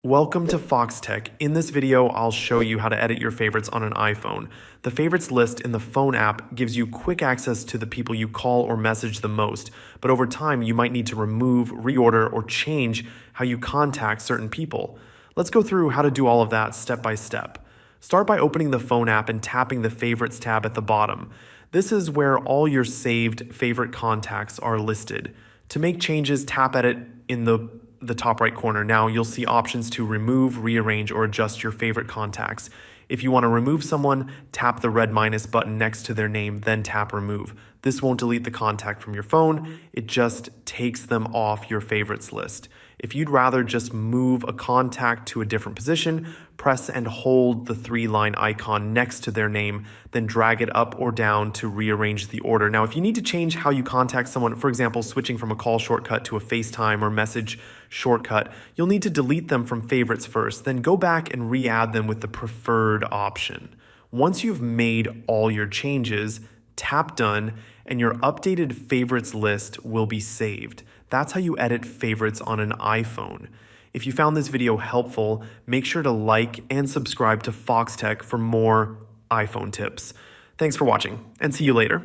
Welcome to Foxtecc. In this video, I'll show you how to edit your favorites on an iPhone. The favorites list in the phone app gives you quick access to the people you call or message the most, but over time you might need to remove, reorder, or change how you contact certain people. Let's go through how to do all of that step by step. Start by opening the phone app and tapping the Favorites tab at the bottom. This is where all your saved favorite contacts are listed. To make changes, tap at it in the top right corner. Now you'll see options to remove, rearrange, or adjust your favorite contacts. If you want to remove someone, tap the red minus button next to their name, then tap remove. This won't delete the contact from your phone, it just takes them off your favorites list. If you'd rather just move a contact to a different position, press and hold the 3-line icon next to their name, then drag it up or down to rearrange the order. Now, if you need to change how you contact someone, for example, switching from a call shortcut to a FaceTime or message shortcut, you'll need to delete them from favorites first, then go back and re-add them with the preferred option. Once you've made all your changes, tap done, and your updated favorites list will be saved. That's how you edit favorites on an iPhone. If you found this video helpful, make sure to like and subscribe to Foxtecc for more iPhone tips. Thanks for watching, and see you later.